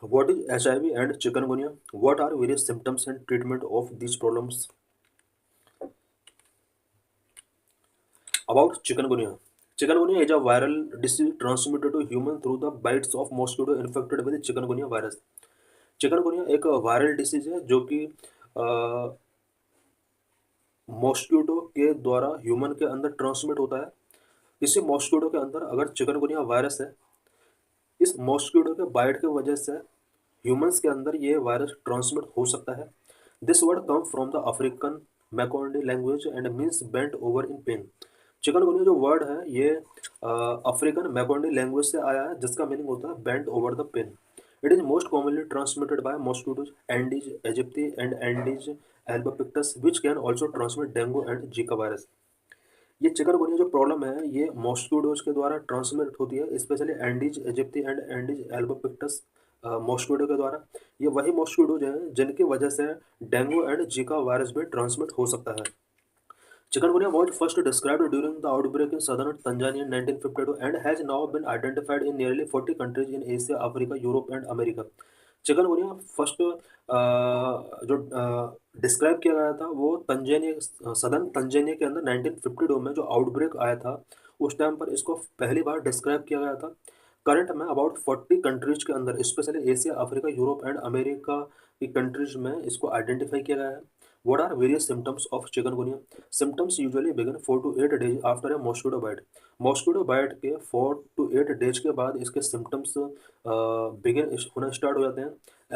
What is HIV and chikungunya? What are various symptoms and treatment of these problems? About chikungunya. Chikungunya is a viral disease transmitted to human through the bites of mosquito infected with chikungunya virus. Chikungunya एक viral disease है जो कि mosquito के द्वारा human के अंदर transmit होता है। इसी मॉस्किटो के अंदर अगर चिकनगुनिया वायरस है, इस मॉस्किटो के बाइट की वजह से ह्यूमंस के अंदर ये वायरस ट्रांसमिट हो सकता है। This word come from the African Makonde language and means bent over in pain. Chikungunya जो वर्ड है ये अफ्रीकन मैकोंडी लैंग्वेज से आया है जिसका मीनिंग होता है bent over the pain. It is most commonly transmitted by mosquitoes Aedes aegypti and Aedes albopictus which can also transmit dengue and Zika virus. ये चिकनगुनिया जो प्रॉब्लम है ये मॉस्किटोज के द्वारा ट्रांसमिट होती है, specially Aedes aegypti and Aedes albopictus mosquito के द्वारा। ये वही मॉस्किटोज हैं जिनकी वजह से डेंगू एंड जीका वायरस भी ट्रांसमिट हो सकता है। Chikungunya was first described during the outbreak in southern Tanzania in 1952 and has now been identified in nearly 40 countries in Asia, Africa, Europe and America. Chikungunya first जो describe किया गया था वो Tanzania southern Tanzania के अंदर 1952 में जो outbreak आया था उस टाइम पर इसको पहली बार डिस्क्राइब किया गया था। करंट में अबाउट 40 कंट्रीज के अंदर specially Asia, Africa, Europe and America की कंट्रीज में इसको आइडेंटिफाई किया गया है। What are various symptoms of chikungunya? Symptoms usually begin 4 to 8 days after a mosquito bite. Mosquito bite के 4 to 8 डेज के बाद इसके सिम्टम्स बिगिन होना स्टार्ट हो जाते हैं।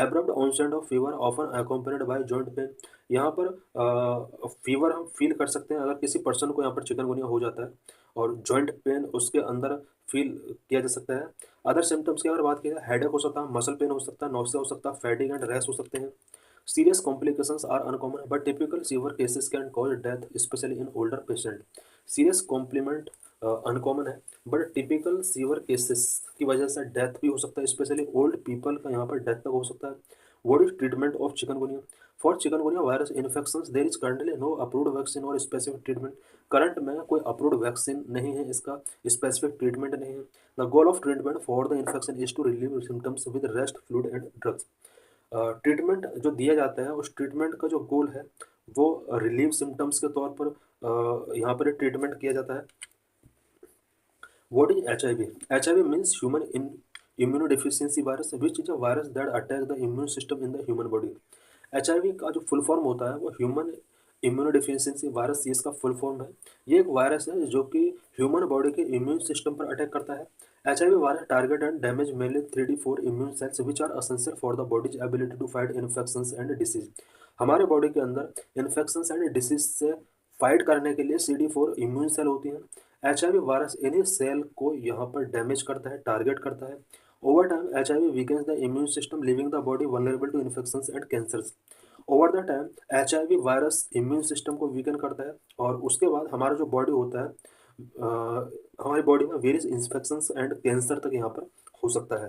Abrupt onset of fever often accompanied by joint pain. यहाँ पर फीवर हम फील कर सकते हैं अगर किसी पर्सन को यहाँ पर चिकनगुनिया हो जाता है, और जॉइंट पेन उसके अंदर फील किया जा सकता है। अदर सिम्टम्स की अगर बात की जाए, हेडेक हो सकता है, मसल पेन हो सकता है, नोसिया हो सकता है, फैटिग एंड रैश हो सकते हैं। Serious complications are uncommon, but typical severe cases can cause death, especially in older patient. Serious complement uncommon है, बट टिपिकल सीवर केसेस की वजह से डेथ भी हो सकता है, स्पेशली ओल्ड पीपल का यहाँ पर डेथ तक हो सकता है। What is treatment of chikungunya? For chikungunya virus infections there is currently no approved vaccine और स्पेसिफिक ट्रीटमेंट। करंट में कोई अप्रूव्ड वैक्सीन नहीं है, इसका स्पेसिफिक ट्रीटमेंट नहीं है। The goal of treatment for the infection is to relieve symptoms with rest, fluid and drugs. Treatment जो दिया जाता है उस ट्रीटमेंट का जो गोल है वो रिलीव सिम्टम्स के तौर पर यहाँ पर ट्रीटमेंट किया जाता है। What is H I V? H I V means human in immunodeficiency virus which is a virus that attack the immune system in the human body. H I V का जो फुल फॉर्म होता है वो human immunodeficiency virus, ये इसका full form है। ये एक वायरस है जो कि ह्यूमन बॉडी के इम्यून सिस्टम पर अटैक करता है। H I V virus target and damage mainly 3D4 immune cells which are essential for the body's ability to fight infections and disease. हमारे बॉडी के अंदर इन्फेक्शंस एंड डिसीज से fight करने के लिए CD4 इम्यून सेल होती हैं। H I V virus इन्हीं सेल को यहाँ पर डैमेज करता है, टारगेट करता है। Over time H I V weakens the immune system, leaving the body vulnerable to infections and cancers. Over the time H I V virus immune system को weaken करता है, और उसके बाद हमारा जो बॉडी होता है हमारी बॉडी में वेरियस इन्फेक्शंस एंड कैंसर तक यहाँ पर हो सकता है।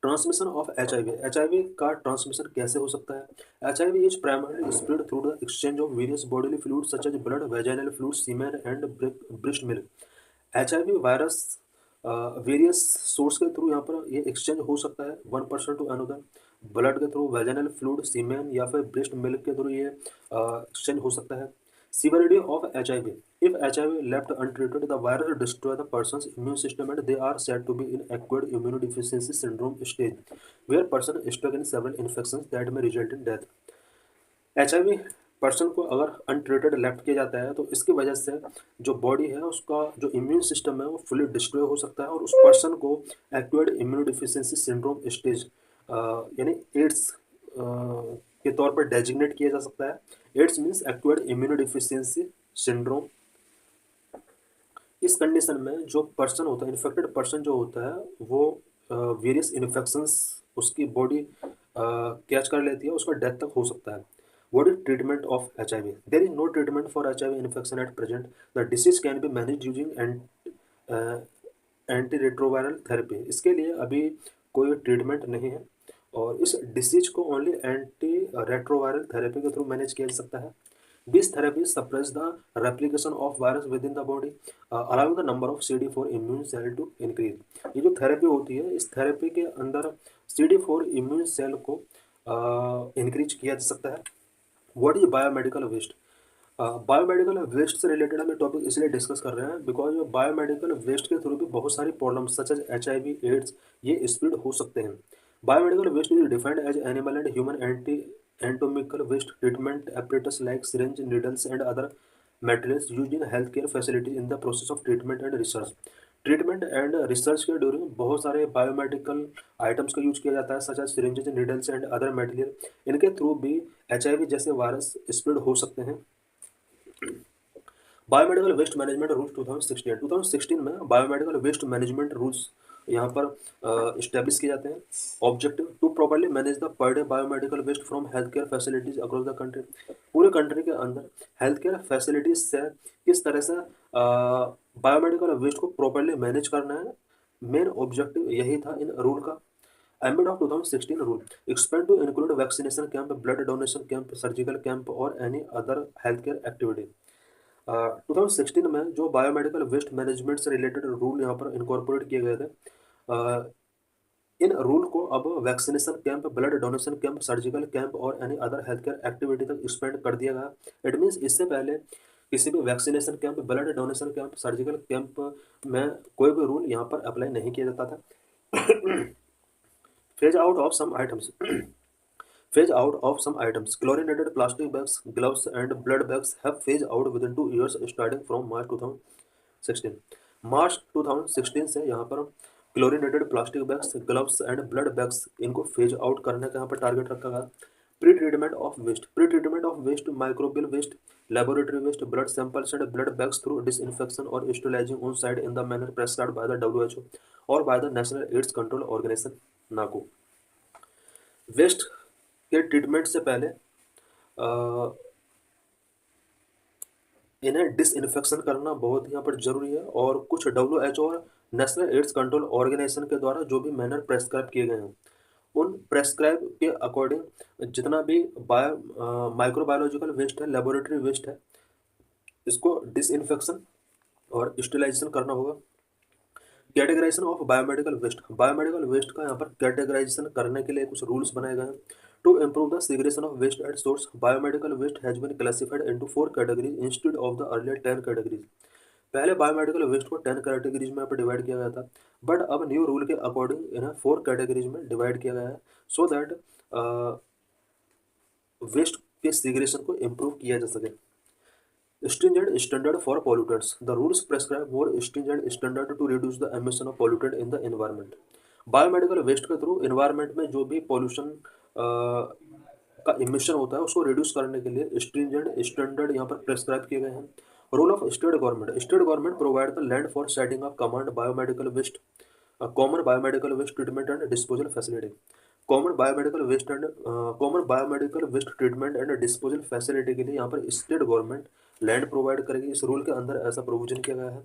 Transmission of H I V. H I V का ट्रांसमिशन कैसे हो सकता है? H I V is primarily spread through the exchange of various bodily fluid such as blood, vaginal fluid, semen and breast milk. H I V virus various source के through यहाँ पर ये exchange हो सकता है, one person to another. Blood के through, vaginal fluid, semen या फिर ब्रेस्ट मिल्क के थ्रू ये एक्सचेंज हो सकता है। Severity of HIV. If HIV left untreated, the virus destroy the person's immune system and they are said to be in acquired immunodeficiency syndrome stage, where person is stuck in several infections that may result in death. HIV person को अगर untreated left किया जाता है तो इसकी वजह से जो बॉडी है उसका जो इम्यून सिस्टम है वो फुली डिस्ट्रॉय हो सकता है, और उस पर्सन को एक्वायर्ड इम्यूनोडिफिशियंसी सिंड्रोम स्टेज यानी एड्स के तौर पर डेजिग्नेट किया जा सकता है। AIDS means acquired immunodeficiency syndrome. इस कंडीशन में जो पर्सन होता है, इन्फेक्टेड पर्सन जो होता है वो वेरियस इन्फेक्शंस उसकी बॉडी कैच कर लेती है, उसका डेथ तक हो सकता है। What is treatment of HIV? There is no treatment for HIV infection at present. The disease can be managed using antiretroviral therapy. इसके लिए अभी कोई ट्रीटमेंट नहीं है, और इस डिसीज को ओनली एंटी रेट्रोवायरल थेरेपी के थ्रू मैनेज किया जा सकता है। These therapies suppress the replication of virus within the body, allowing the number of CD4 immune cell to increase. ये जो थेरेपी होती है, इस थेरेपी के अंदर CD4 इम्यून सेल को इंक्रीज किया जा सकता है। What is biomedical waste? Biomedical waste से रिलेटेड हम टॉपिक इसलिए डिस्कस कर रहे हैं बिकॉज बायोमेडिकल वेस्ट के थ्रू भी बहुत सारी problems such as HIV, AIDS ये स्प्रेड हो सकते हैं। Biomedical waste is defined as animal and human anatomical waste treatment apparatus like syringe, needles and other materials used in healthcare facilities in the process of treatment and research। Treatment and research के during बहुत सारे biomedical items का use किया जाता है such as syringes, needles and other material. इनके through भी HIV जैसे वायरस स्प्रेड हो सकते हैं। बायोमेडिकल वेस्ट मैनेजमेंट रूल्स 2016 में बायोमेडिकल वेस्ट मैनेजमेंट रूल्स यहाँ पर इस्टेब्लिश किए जाते हैं। Objective to properly manage the per day biomedical waste from health care facilities across the country. पूरे कंट्री के अंदर हेल्थ केयर फैसिलिटीज से किस तरह से बायोमेडिकल वेस्ट को प्रॉपर्ली मैनेज करना है, मेन ऑब्जेक्टिव यही था इन रूल का। Ambit of 2016 rule expand to include vaccination camp, blood donation camp, surgical camp और any other health care activity. 2016 में जो बायोमेडिकल वेस्ट मैनेजमेंट से रिलेटेड रूल यहाँ पर इनकॉर्पोरेट किए गए थे, इन रूल को अब vaccination camp, blood donation camp, surgical camp और any other health care activity तक एक्सपेंड कर दिया गया। इट मीन्स इससे पहले किसी भी vaccination camp, blood donation camp, surgical camp में कोई भी रूल यहाँ पर अप्लाई नहीं किया जाता था। Phase out of some items Phase out of some items. Chlorinated plastic bags, gloves and blood bags have phased out within 2 years starting from March 2016। March 2016 से यहाँ पर chlorinated plastic bags, gloves and blood bags इनको phase out करने का यहाँ पर target रखा गया। Pre treatment of waste, pre treatment of waste, microbial waste, laboratory waste, blood samples and blood bags through disinfection और sterilizing on site in the manner prescribed by the WHO और by the National AIDS Control Organisation NACO. Waste के treatment से पहले इन्हें disinfection करना बहुत यहाँ पर जरूरी है और कुछ WHO और नेशनल एड्स कंट्रोल ऑर्गेनाइजेशन के द्वारा जो भी मैनर प्रेस्क्राइब किए गए हैं उन प्रेस्क्राइब के अकॉर्डिंग जितना भी माइक्रोबायोलॉजिकल वेस्ट है, लेबोरेटरी वेस्ट है, इसको डिसइंफेक्शन और स्टेरिलाइजेशन करना होगा। Categorisation of biomedical waste, biomedical waste का यहाँ पर कैटेगराइजेशन करने के लिए कुछ रूल्स बनाए गए हैं। To improve the segregation of waste at source, biomedical waste has been classified into 4 categories instead of the earlier 10 categories. पहले बायोमेडिकल वेस्ट को 10 कैटेगरीज में यहाँ पर डिवाइड किया गया था, बट अब न्यू रूल के अकॉर्डिंग इन्हें 4 कैटेगरीज में डिवाइड किया गया है सो दैट वेस्ट के सेग्रेगेशन को इम्प्रूव किया जा सके। Stringent standard for pollutants. The rules prescribe more stringent standard to reduce the emission of pollutant in the environment. Biomedical waste के थ्रू इन्वायरमेंट में जो भी पॉल्यूशन का इमिशन होता है उसको रिड्यूस करने के लिए स्ट्रिंजेंट स्टैंडर्ड यहाँ पर प्रेस्क्राइब किए गए हैं। Role of state government, state government provide the land for setting up common biomedical waste, common biomedical waste treatment and disposal facility. Common biomedical waste treatment and disposal facility के लिए यहाँ पर state government land provide करेगी। इस rule के अंदर ऐसा provision किया गया है।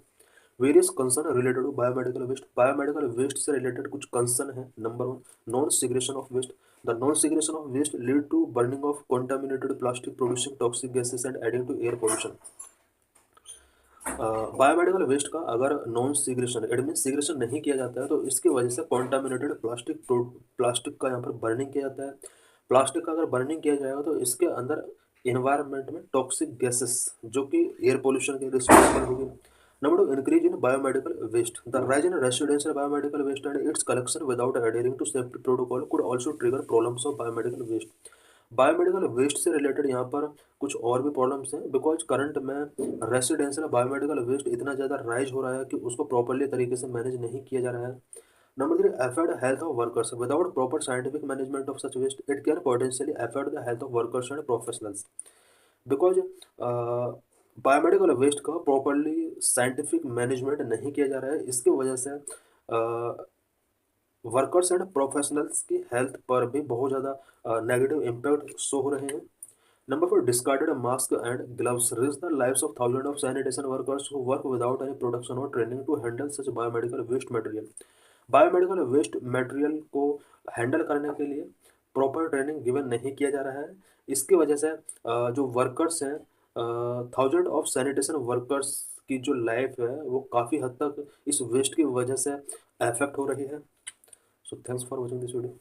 Various concern related to biomedical waste, biomedical waste से रिलेटेड कुछ कंसर्न है। Number 1, non segregation of waste. The non segregation of waste lead to burning of contaminated plastic producing toxic gases and adding to air pollution. Biomedical waste का अगर non segregation it mean segregation नहीं किया जाता है तो इसकी वजह से कॉन्टामिनेटेड प्लास्टिक का यहाँ पर बर्निंग किया जाता है। प्लास्टिक का अगर बर्निंग किया जाएगा तो इसके अंदर इन्वायरमेंट में टॉक्सिक गैसेस जो कि एयर पोल्यूशन के रिस्पॉन्सिबल होगी। Number 2, increase in biomedical waste. The rise in residential biomedical waste and its collection without adhering to safety protocol could also trigger problems of biomedical waste. Biomedical waste से related यहाँ पर कुछ और भी problems हैं because current में residential biomedical waste इतना ज़्यादा राइज हो रहा है कि उसको प्रॉपरली तरीके से मैनेज नहीं किया जा रहा है। Number 3, affect health of workers without proper scientific management of such waste it can potentially affect the health of workers and professionals. Because biomedical waste का प्रॉपरली साइंटिफिक मैनेजमेंट नहीं किया जा रहा है, इसकी वजह से वर्कर्स एंड प्रोफेशनल्स की हेल्थ पर भी बहुत ज़्यादा नेगेटिव इम्पैक्ट शो हो रहे हैं। Number 4, discarded mask and gloves risk the lives of thousand of sanitation workers who work without any production और training to handle such biomedical waste material. Biomedical waste material को handle करने के लिए proper training given नहीं किया जा रहा है। इसकी वजह से जो वर्कर्स हैं थाउजेंड ऑफ सैनिटेशन वर्कर्स की जो लाइफ है वो काफ़ी हद तक इस वेस्ट की वजह से अफेक्ट हो रही है। So thanks for watching this video.